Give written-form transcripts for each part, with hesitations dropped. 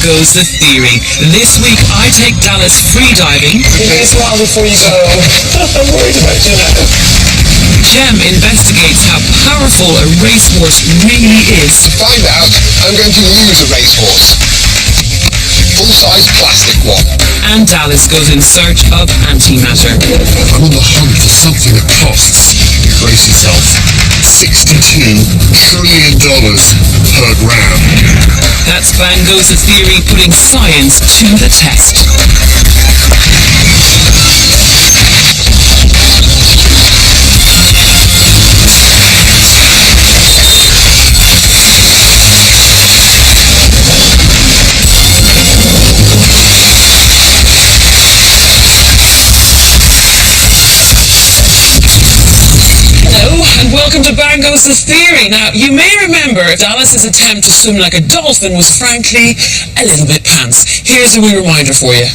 Goes the Theory. This week I take Dallas freediving. Think a while before you go. I'm worried about you now. Jem investigates how powerful a racehorse really is. To find out, I'm going to use a racehorse. Full-size plastic one. And Dallas goes in search of antimatter. I'm on the hunt for something that costs, brace yourself, $62 trillion per gram. That's Bang Goes the Theory, putting science to the test. Welcome to Bang Goes the Theory. Now, you may remember Dallas's attempt to swim like a dolphin was frankly a little bit pants. Here's a wee reminder for you.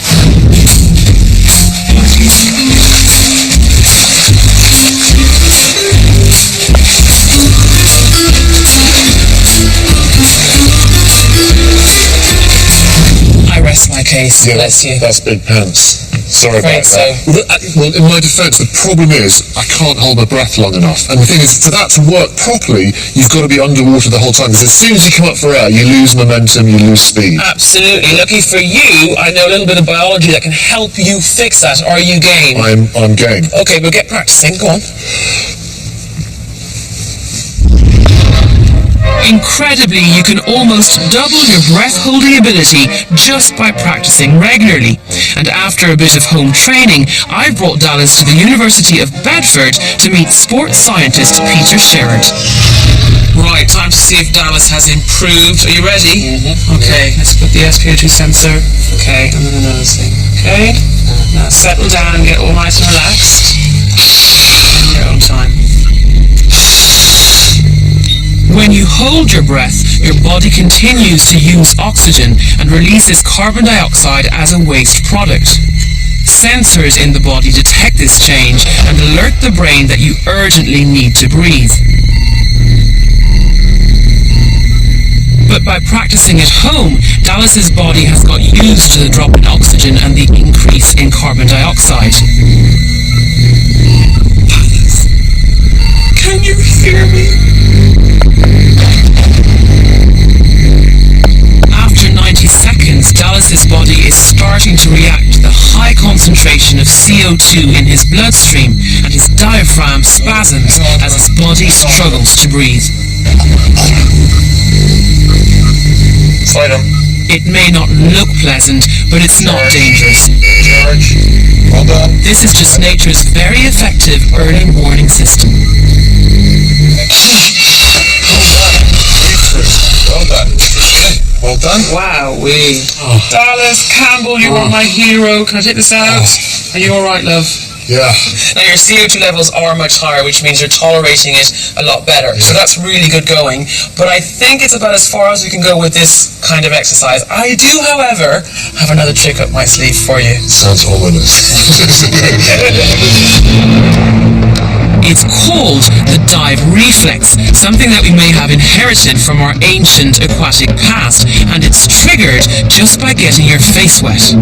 I rest my case. Yeah, bless you. That's big pants. Sorry about so. that. Well, in my defence, the problem is I can't hold my breath long enough. And the thing is, for that to work properly, you've got to be underwater the whole time. Because as soon as you come up for air, you lose momentum, you lose speed. Absolutely. Lucky for you, I know a little bit of biology that can help you fix that. Are you game? I'm game. Okay, we'll get practicing. Go on. Incredibly, you can almost double your breath-holding ability just by practicing regularly. And after a bit of home training, I brought Dallas to the University of Bedford to meet sports scientist Peter Sherrod. Right, time to see if Dallas has improved. Are you ready? Mm-hmm. Okay, let's put the SpO2 sensor. Okay, and then another thing. Okay, now settle down and get all nice and relaxed. In your own time. When you hold your breath, your body continues to use oxygen and releases carbon dioxide as a waste product. Sensors in the body detect this change and alert the brain that you urgently need to breathe. But by practicing at home, Dallas's body has got used to the drop in oxygen and the increase in carbon dioxide. Dallas, can you hear me? After 90 seconds, Dallas's body is starting to react to the high concentration of CO2 in his bloodstream, and his diaphragm spasms as his body struggles to breathe. It may not look pleasant, but it's not dangerous. Well done. This is just nature's very effective early warning system. Well done. Well done. Wowee. Dallas Campbell, you are my hero. Can I take this out? Are you alright, love? Yeah. Now your CO2 levels are much higher, which means you're tolerating it a lot better. So that's really good going. But I think it's about as far as we can go with this kind of exercise. I do, however, have another trick up my sleeve for you. Sounds ominous. It's called the dive reflex, something that we may have inherited from our ancient aquatic past, and it's triggered just by getting your face wet.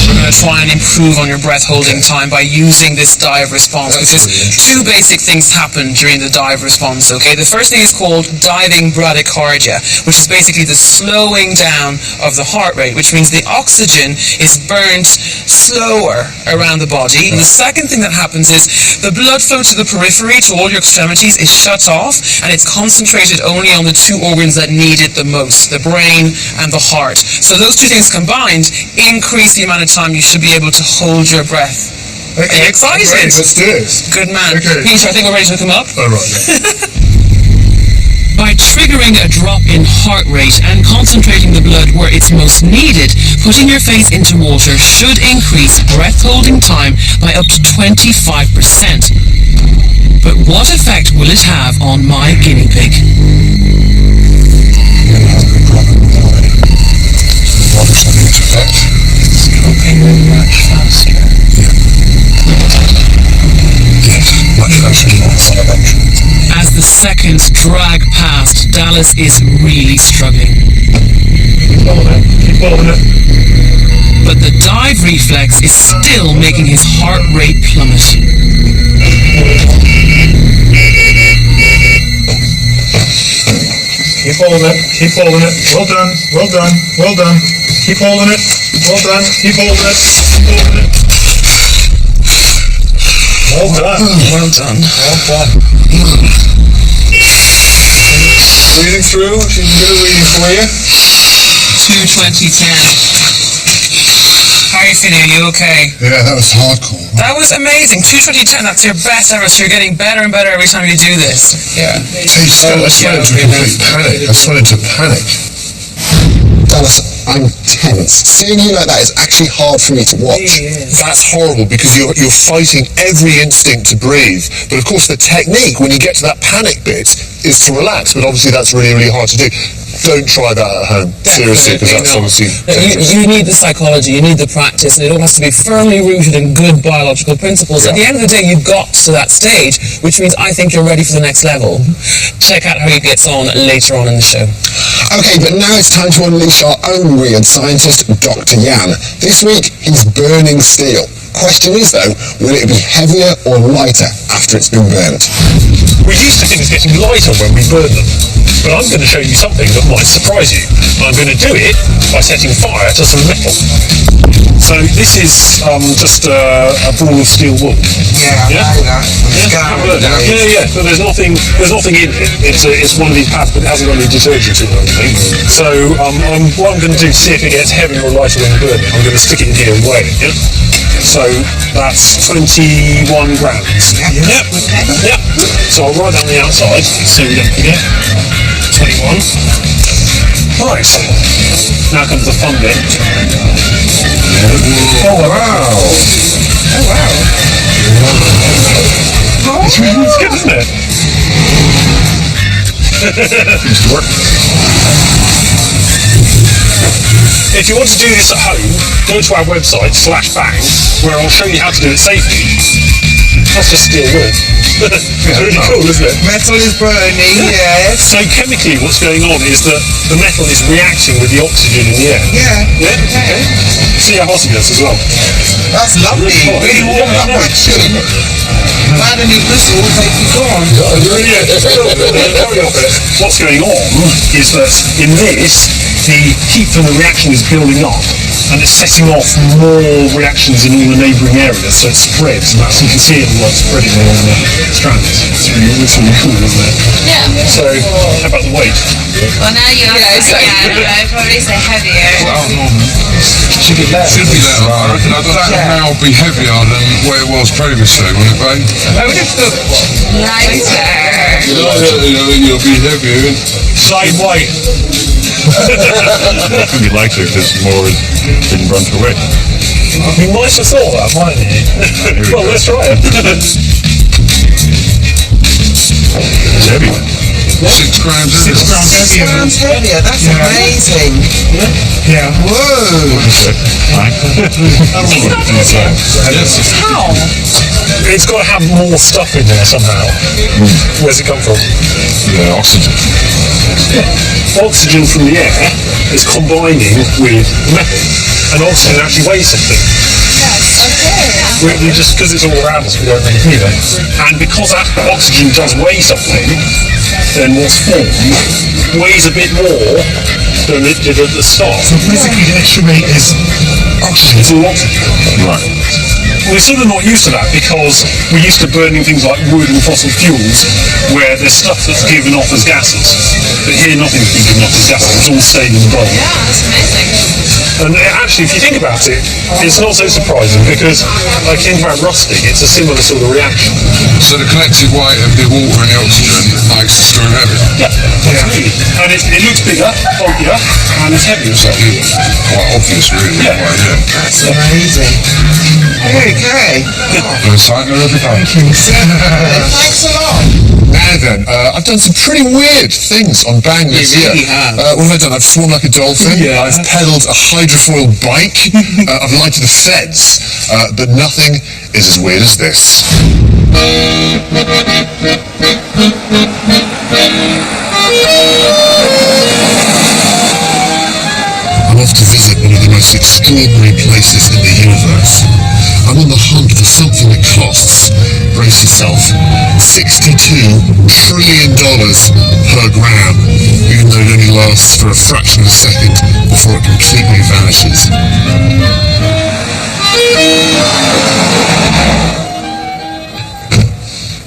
We're going to try and improve on your breath holding time by using this dive response, because two basic things happen during the dive response, okay? The first thing is called diving bradycardia, which is basically the slowing down of the heart rate, which means the oxygen is burnt slower around the body. And the second thing that happens is the blood flow to the periphery, to all your extremities, is shut off, and it's concentrated only on the two organs that need it the most, the brain and the heart. So those two things combined increase the amount of time you should be able to hold your breath. Okay. Are you excited? Great, let's do this. Good man. Okay. Peter, I think we're ready to hook him up. All right. By triggering a drop in heart rate and concentrating the blood where it's most needed, putting your face into water should increase breath-holding time by up to 25%. But what effect will it have on my guinea pig? Coping much faster. Yes, much faster. As the seconds drag past, Dallas is really struggling. holding it. But the dive reflex is still making his heart rate plummet. Keep holding it. Keep holding it. Well done. Well done. Well done. Keep holding it. Well done. Keep holding it. Keep holding it. Well done. Well done. Well done. Breathing through. She's a bit of reading for you. 2:20:10. How are you feeling? Are you okay? Yeah, that was hardcore. That was amazing. 2:20:10. That's your best ever. So you're getting better and better every time you do this. Yeah. I just went into a complete panic. I just went into panic. Dallas, I'm tense. Seeing you like that is actually hard for me to watch. That's horrible because you're fighting every instinct to breathe. But of course the technique when you get to that panic bit is to relax, but obviously that's really, really hard to do. Don't try that at home, seriously, because that's obviously dangerous. You need the psychology, you need the practice, and it all has to be firmly rooted in good biological principles. Yeah. At the end of the day, you've got to that stage, which means I think you're ready for the next level. Check out how he gets on later on in the show. Okay, but now it's time to unleash our own weird scientist, Dr. Yan. This week, he's burning steel. Question is, though, will it be heavier or lighter after it's been burnt? We're used to things getting lighter when we burn them, but I'm going to show you something that might surprise you. I'm going to do it by setting fire to some metal. So this is just a ball of steel wool. Yeah. Yeah. So there's nothing in it. It's one of these pads, but it hasn't got any detergent in it or anything. So what I'm going to do to see if it gets heavier or lighter when you burn it, I'm going to stick it in here and weigh it. Yeah? So that's 21 grams. Yep. So I'll write down the outside so we don't forget. 21. Right. Now comes the fun bit. Oh wow! It's good, isn't it? Seems to work. If you want to do this at home, go to our website /bang, where I'll show you how to do it safely. That's just steel wool. It's really cool, isn't it? Metal is burning, yes. So chemically, what's going on is that the metal is reacting with the oxygen in the air. Yeah. Okay. See how hot it gets as well. That's lovely. Really warm up action. Glad any whistle will take you on. What's going on is that in this, the heat from the reaction is building up and it's setting off more reactions in all the neighbouring areas, so it spreads, and that's, you can see it like spreading along the strands. It's really cool, isn't it? Yeah. So, how about the weight? Well, now you ask I'd probably say heavier. Should be less. Should be that, I reckon. I don't know how it'll be heavier than where it was previously, won't it, babe? I would have thought lighter. You'll be heavier. Same weight. It could be lighter because more has been burnt away. You might have thought that, mightn't you? Well, let's try it. It's heavy. 6 grams. 6 grams heavier. Sounds heavier, that's amazing. Yeah. Whoa. How? It's got to have more stuff in there somehow. Where's it come from? Yeah, oxygen. Oxygen from the air is combining with metal, and oxygen actually weighs something. We just, because it's all around us, we don't really feel it. And because that oxygen does weigh something, then what's formed weighs a bit more than it did at the start. So basically the extra weight is oxygen. It's all oxygen. Right. We're sort of not used to that because we're used to burning things like wood and fossil fuels where there's stuff that's given off as gases. But here nothing's been given off as gases, it's all stayed in the bottom. Yeah, that's amazing. And actually, if you think about it, it's not so surprising because, like, think about rusting, it's a similar sort of reaction. So the collective weight of the water and the oxygen makes the screw heavier. Yeah, absolutely. And it looks bigger, bulkier, and it's heavier. So. Quite obvious, really. Yeah. That's amazing. Okay. Learn something every day. Thanks a lot. Now then, I've done some pretty weird things on Bang this year. really have. What have I done? I've swum like a dolphin. Yeah. I've pedalled a hydrofoil bike. I've lighted the feds. But nothing is as weird as this. I'm off to visit one of the most extraordinary places in the universe. I'm on the hunt for something that costs, brace yourself, $62 trillion per gram, even though it only lasts for a fraction of a second before it completely vanishes.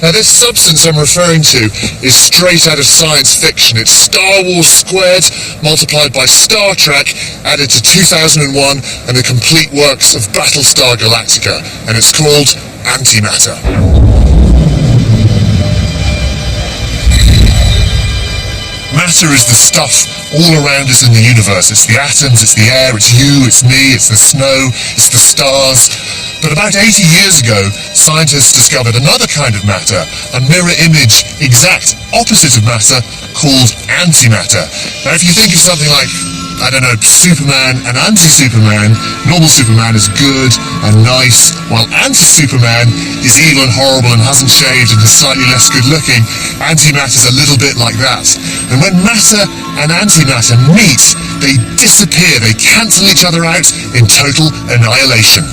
Now this substance I'm referring to is straight out of science fiction. It's Star Wars squared, multiplied by Star Trek, added to 2001 and the complete works of Battlestar Galactica, and it's called antimatter. Matter is the stuff all around us in the universe. It's the atoms, it's the air, it's you, it's me, it's the snow, it's the stars. But about 80 years ago, scientists discovered another kind of matter, a mirror image exact opposite of matter, called antimatter. Now if you think of something like, I don't know, Superman and anti-Superman, normal Superman is good and nice, while anti-Superman is evil and horrible and hasn't shaved and is slightly less good looking. Antimatter's a little bit like that. And when matter and antimatter meet, they disappear, they cancel each other out in total annihilation.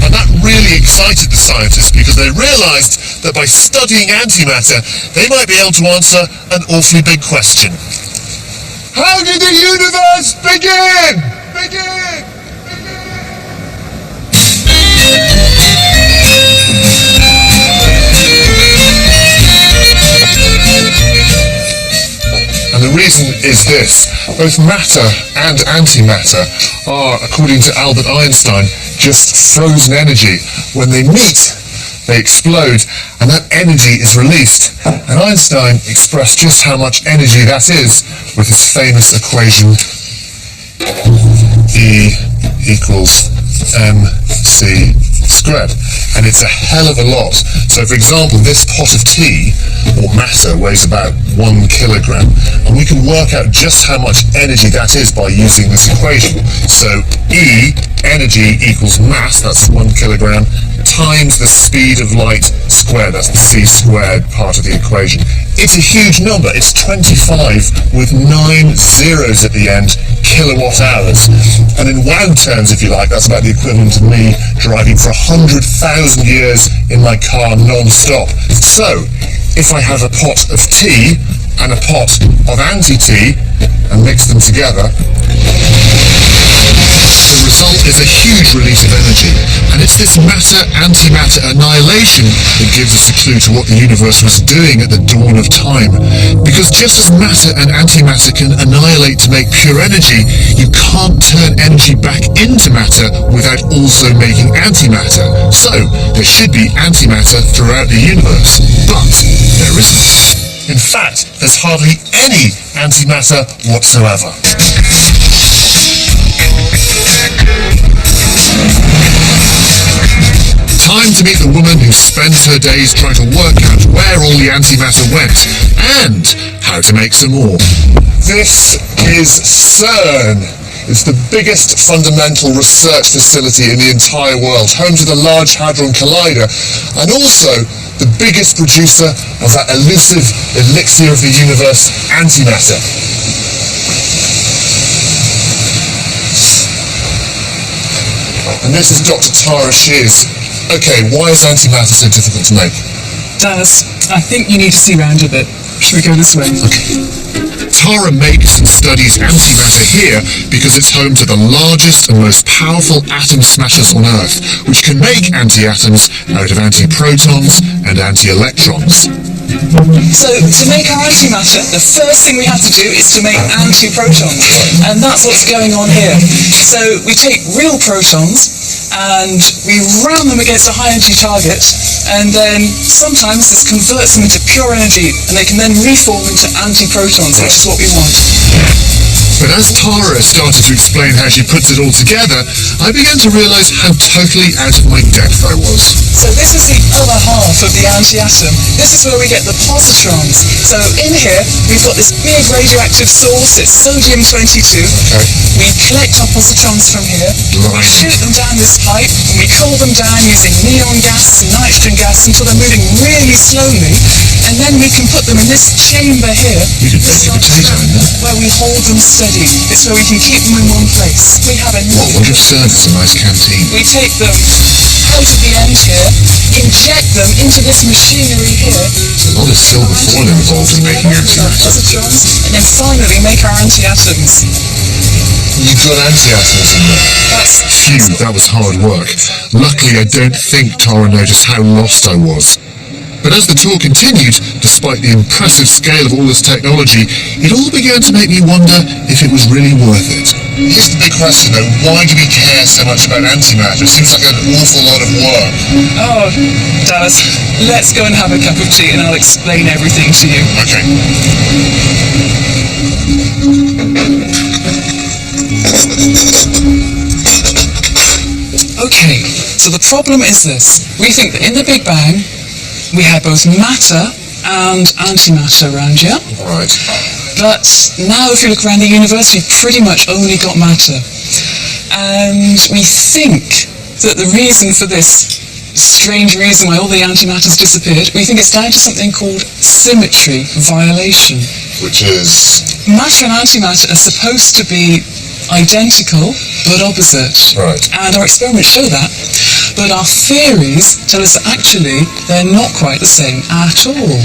And that really excited the scientists because they realised that by studying antimatter, they might be able to answer an awfully big question. How did the universe begin? And the reason is this: both matter and antimatter are, according to Albert Einstein, just frozen energy. When they meet, they explode, and that energy is released. And Einstein expressed just how much energy that is with his famous equation E equals mc squared. And it's a hell of a lot. So for example, this pot of tea, or matter, weighs about 1 kilogram, and we can work out just how much energy that is by using this equation. So E, energy, equals mass, that's 1 kilogram, times the speed of light squared, that's the c squared part of the equation. It's a huge number, it's 25 with 9 zeros at the end, kilowatt hours. And in WOW terms, if you like, that's about the equivalent of me driving for 100,000 years in my car non-stop. So, if I have a pot of tea and a pot of anti-tea and mix them together, the result is a huge release of energy. And it's this matter-antimatter annihilation that gives us a clue to what the universe was doing at the dawn of time. Because just as matter and antimatter can annihilate to make pure energy, you can't turn energy back into matter without also making antimatter. So, there should be antimatter throughout the universe. But there isn't. In fact, there's hardly any antimatter whatsoever. Time to meet the woman who spends her days trying to work out where all the antimatter went and how to make some more. This is CERN. It's the biggest fundamental research facility in the entire world, home to the Large Hadron Collider, and also the biggest producer of that elusive elixir of the universe, antimatter. And this is Dr. Tara Shears. Okay, why is antimatter so difficult to make? Dennis, I think you need to see round a bit. Should we go this way? Okay. Tara makes and studies antimatter here because it's home to the largest and most powerful atom smashers on Earth, which can make anti-atoms out of antiprotons and anti-electrons. So, to make our antimatter, the first thing we have to do is to make antiprotons, and that's what's going on here. So, we take real protons, and we ram them against a high energy target, and then sometimes this converts them into pure energy, and they can then reform into antiprotons, which is what we want. But as Tara started to explain how she puts it all together, I began to realise how totally out of my depth I was. So this is the other half of the anti-atom. This is where we get the positrons. So in here, we've got this big radioactive source, it's sodium-22. Okay. We collect our positrons from here, we shoot them down this pipe, and we cool them down using neon gas and nitrogen gas until they're moving really slowly, and then we can put them in this chamber here, You could bake a potato in there. where we hold them steady. ready. It's where we can keep them in one place. We have a What would have served as a nice canteen? We take them out of the end here, inject them into this machinery here. There's a lot of silver foil involved in making antimatter. And then finally make our anti-atoms. You've got anti-atoms in there. Phew, that was hard work. Luckily, I don't think Tara noticed how lost I was. But as the tour continued, despite the impressive scale of all this technology, it all began to make me wonder if it was really worth it. Here's the big question though, why do we care so much about antimatter? It seems like an awful lot of work. Oh, Dallas, let's go and have a cup of tea and I'll explain everything to you. Okay. Okay, so the problem is this. We think that in the Big Bang, we had both matter and antimatter around, yeah? Right. But now if you look around the universe, we've pretty much only got matter. And we think that the reason for this strange reason why all the antimatter's disappeared, we think it's down to something called symmetry violation. Which is? Matter and antimatter are supposed to be identical but opposite. Right. And our experiments show that. But our theories tell us that actually they're not quite the same at all.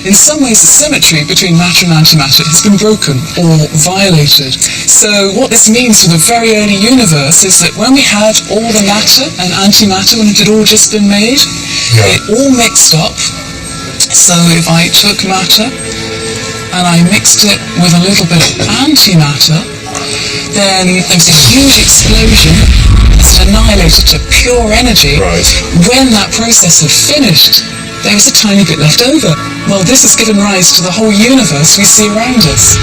In some ways the symmetry between matter and antimatter has been broken or violated. So what this means for the very early universe is that when we had all the matter and antimatter, when it had all just been made, it all mixed up. So if I took matter and I mixed it with a little bit of antimatter, then there was a huge explosion that annihilated to pure energy. Right. When that process had finished, there was a tiny bit left over. Well, this has given rise to the whole universe we see around us.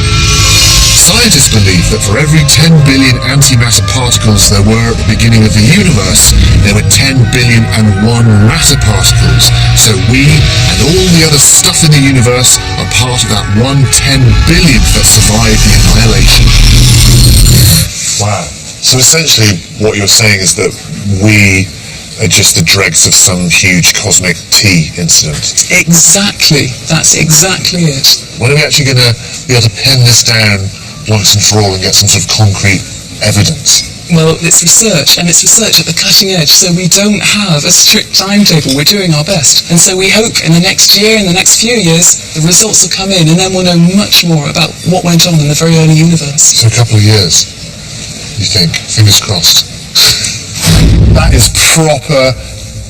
Scientists believe that for every 10 billion antimatter particles there were at the beginning of the universe, there were 10 billion and 1 matter particles. So we and all the other stuff in the universe are part of that 1/10 billionth that survived the annihilation. Wow. So essentially what you're saying is that we are just the dregs of some huge cosmic tea incident. Exactly. That's exactly it. When are we actually going to be able to pin this down once and for all and get some sort of concrete evidence? Well, it's research, and it's research at the cutting edge, so we don't have a strict timetable. We're doing our best. And so we hope in the next year, in the next few years, the results will come in, and then we'll know much more about what went on in the very early universe. So a couple of years, you think? Fingers crossed. That is proper,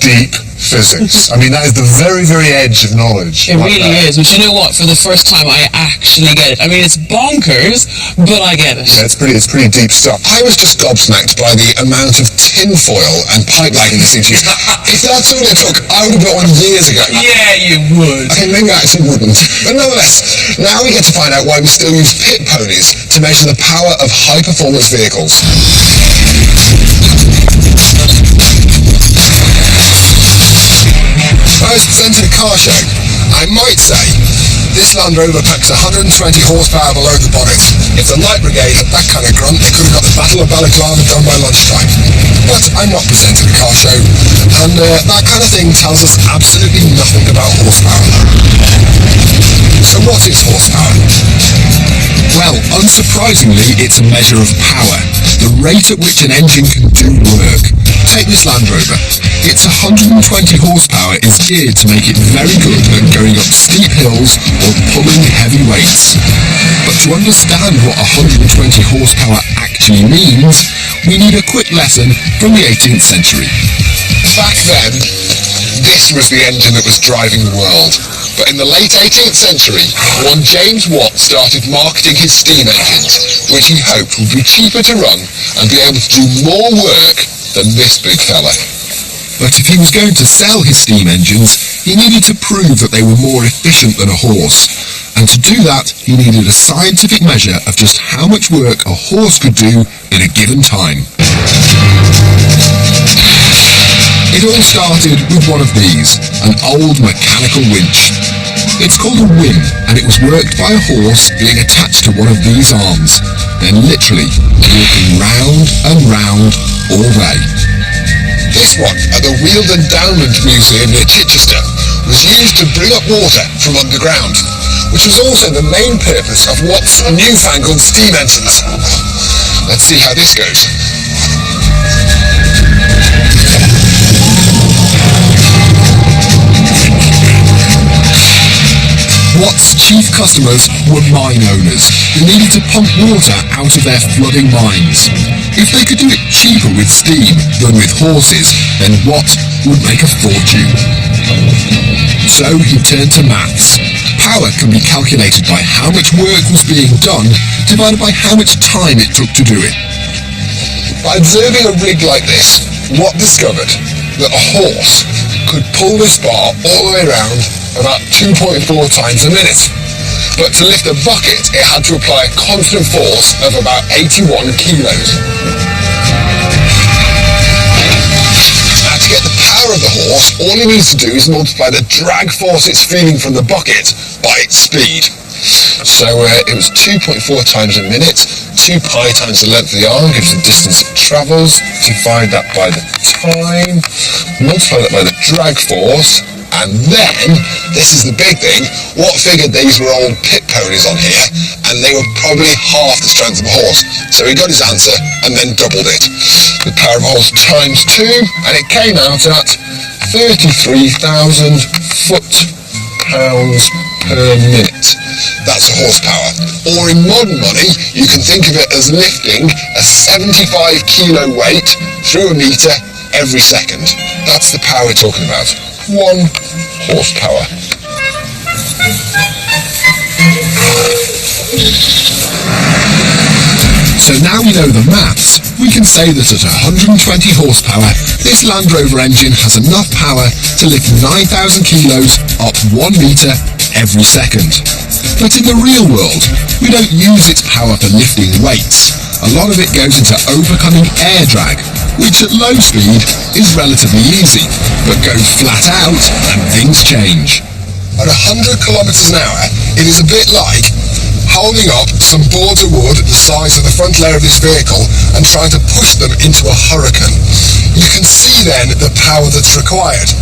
deep physics. I mean, that is the very, very edge of knowledge. It really is, but you know what? For the first time, I actually get it. I mean, it's bonkers, but I get it. Yeah, it's pretty deep stuff. I was just gobsmacked by the amount of tinfoil and pipe lighting that seems to use. If that's all it took, I would have got one years ago. Yeah, you would. Okay, maybe I actually wouldn't. But nonetheless, now we get to find out why we still use pit ponies to measure the power of high-performance vehicles. I was presenting a car show. I might say, this Land Rover packs 120 horsepower below the bonnet. If the Light Brigade had that kind of grunt, they could have got the Battle of Balaclava done by lunchtime. But I'm not presenting a car show, and that kind of thing tells us absolutely nothing about horsepower. So what is horsepower? Well, unsurprisingly, it's a measure of power, the rate at which an engine can do work. Take this Land Rover. Its 120 horsepower is geared to make it very good at going up steep hills or pulling heavy weights. But to understand what 120 horsepower actually means, we need a quick lesson from the 18th century. Back then, this was the engine that was driving the world. But in the late 18th century, one James Watt started marketing his steam engines, which he hoped would be cheaper to run and be able to do more work than this big fella. But if he was going to sell his steam engines, he needed to prove that they were more efficient than a horse. And to do that, he needed a scientific measure of just how much work a horse could do in a given time. It all started with one of these, an old mechanical winch. It's called a whim, and it was worked by a horse being attached to one of these arms, then literally walking round and round all day. This one, at the Weald Endowment Museum near Chichester, was used to bring up water from underground, which was also the main purpose of Watt's newfangled steam engines. Let's see how this goes. Watt's chief customers were mine owners who needed to pump water out of their flooding mines. If they could do it cheaper with steam than with horses, then Watt would make a fortune. So he turned to maths. Power can be calculated by how much work was being done divided by how much time it took to do it. By observing a rig like this, Watt discovered that a horse could pull this bar all the way around about 2.4 times a minute. But to lift a bucket, it had to apply a constant force of about 81 kilos. Now, to get the power of the horse, all he needs to do is multiply the drag force it's feeling from the bucket by its speed. So it was 2.4 times a minute, 2 pi times the length of the arm gives the distance it travels, divide that by the time, multiply that by the drag force, and then, this is the big thing, Watt figured these were old pit ponies on here, and they were probably half the strength of a horse. So he got his answer, and then doubled it. The power of a horse times 2, and it came out at 33,000 foot-pounds per minute. That's a horsepower. Or in modern money, you can think of it as lifting a 75 kilo weight through a meter every second. That's the power we're talking about. 1 horsepower. So now we know the maths, we can say that at 120 horsepower, this Land Rover engine has enough power to lift 9,000 kilos up 1 metre every second. But in the real world, we don't use its power for lifting weights. A lot of it goes into overcoming air drag, which at low speed is relatively easy, but goes flat out and things change. At 100 kilometers an hour, it is a bit like holding up some boards of wood the size of the front layer of this vehicle and trying to push them into a hurricane. You can see then the power that's required.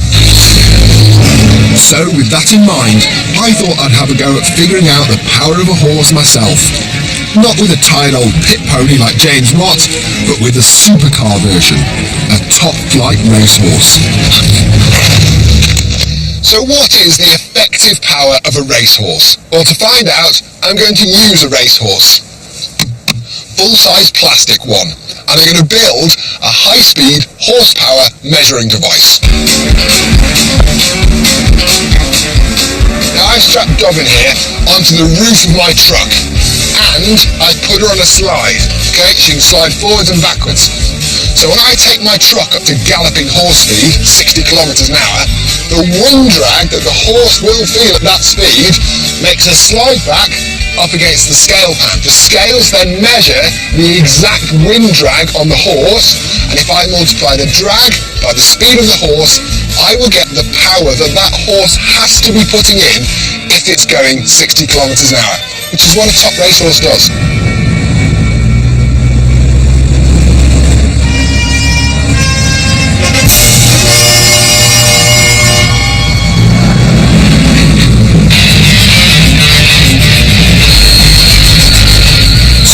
So with that in mind, I thought I'd have a go at figuring out the power of a horse myself. Not with a tired old pit pony like James Watt, but with a supercar version, a top-flight racehorse. So what is the effective power of a racehorse? Well, to find out, I'm going to use a racehorse. Full-size plastic one. And I'm going to build a high-speed horsepower measuring device. Now I've strapped Dobbin here onto the roof of my truck, and I put her on a slide. Okay, she can slide forwards and backwards. So when I take my truck up to galloping horse speed, 60 kilometers an hour, the wind drag that the horse will feel at that speed makes her slide back up against the scale pan. The scales then measure the exact wind drag on the horse, and if I multiply the drag by the speed of the horse, I will get the power that that horse has to be putting in if it's going 60 kilometers an hour, which is what a top racehorse does.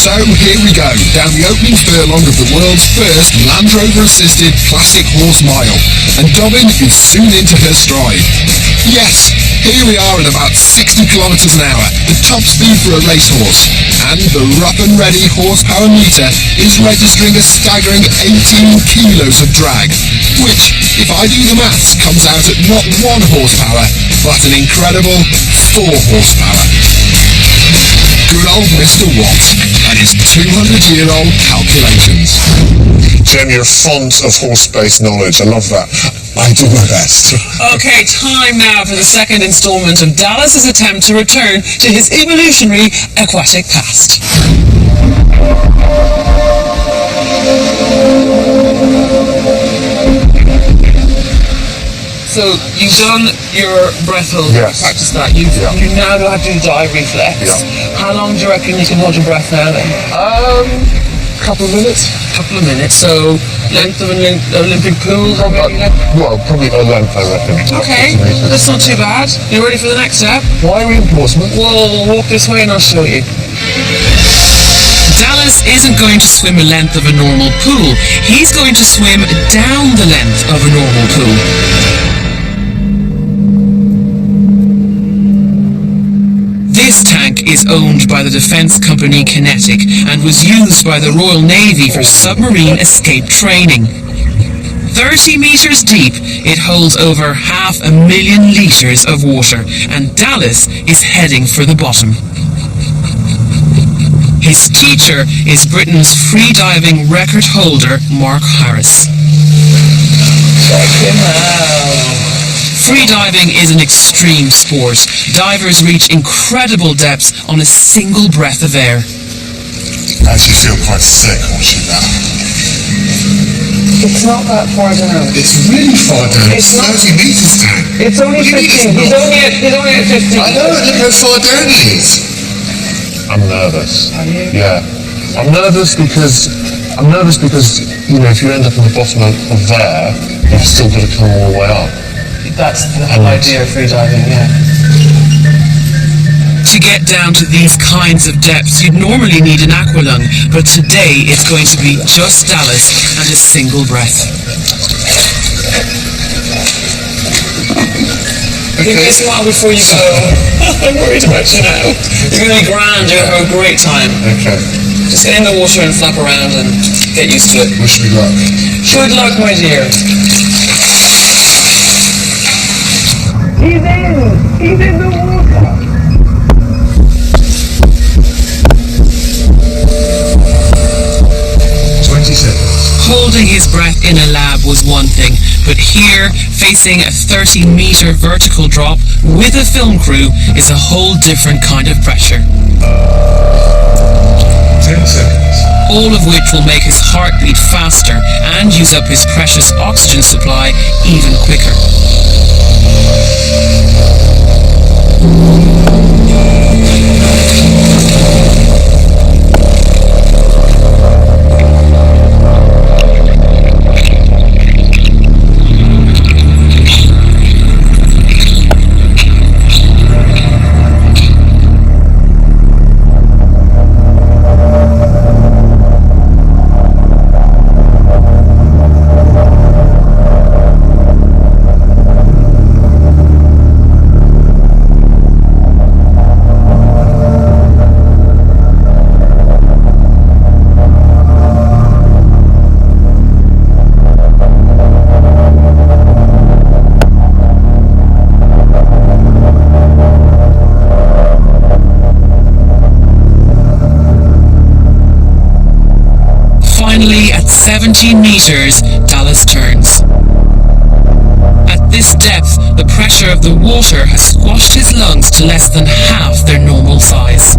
So here we go, down the opening furlong of the world's first Land Rover assisted classic horse mile, and Dobbin is soon into her stride. Yes, here we are at about 60 kilometers an hour, the top speed for a racehorse, and the rough and ready horsepower meter is registering a staggering 18 kilos of drag, which, if I do the maths, comes out at not 1 horsepower, but an incredible 4 horsepower. Good old Mr. Watt and his 200-year-old calculations. Jem, you're a font of horse-based knowledge. I love that. I do my best. Okay, time now for the second instalment of Dallas's attempt to return to his evolutionary aquatic past. So you've done your breath hold, yes. Practice that. You now know how to do dive reflex. Yeah. How long do you reckon you can hold your breath now then? couple of minutes. Couple of minutes. So, length of an Olympic pool, Well, probably a length, I reckon. Okay, that's not too bad. You ready for the next step? Why are we in Portsmouth? We'll walk this way and I'll show you. Dallas isn't going to swim a length of a normal pool. He's going to swim down the length of a normal pool. This tank is owned by the defence company Kinetic and was used by the Royal Navy for submarine escape training. 30 metres deep, it holds over 500,000 litres of water, and Dallas is heading for the bottom. His teacher is Britain's freediving record holder, Mark Harris. Check him out. Freediving is an extreme sport. Divers reach incredible depths on a single breath of air. I actually feel quite sick watching that. It's not that far down. It's really far down. It's It's not- 30 metres down. It's only 15. He's only at 15. I know, look how far down he is. I'm nervous. Are you? Yeah. I'm nervous because, you know, if you end up in the bottom of there, you've still got to come all the way up. That's the whole idea of freediving, yeah. To get down to these kinds of depths, you'd normally need an aqualung, but today it's going to be just Dallas and a single breath. Give me a smile before you go. I'm worried about you now. You're going to be grand, you're going to have a great time. Okay. Just get in the water and flap around and get used to it. Wish me luck. Good luck, my dear. He's in! He's in the water! Holding his breath in a lab was one thing, but here, facing a 30-metre vertical drop with a film crew is a whole different kind of pressure. 10 seconds. All of which will make his heart beat faster and use up his precious oxygen supply even quicker. Finally, at 17 metres, Dallas turns. At this depth, the pressure of the water has squashed his lungs to less than half their normal size.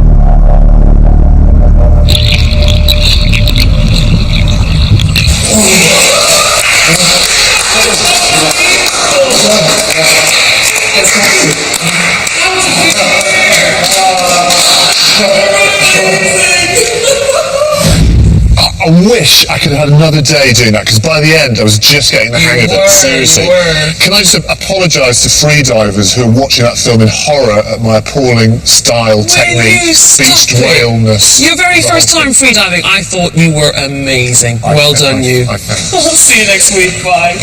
I wish I could have had another day doing that, because by the end I was just getting the hang of it. Seriously. Can I just apologise to freedivers who are watching that film in horror at my appalling style, technique, beached whaleness? Your very first time freediving, I thought you were amazing. Well done, you. Okay. See you next week. Bye.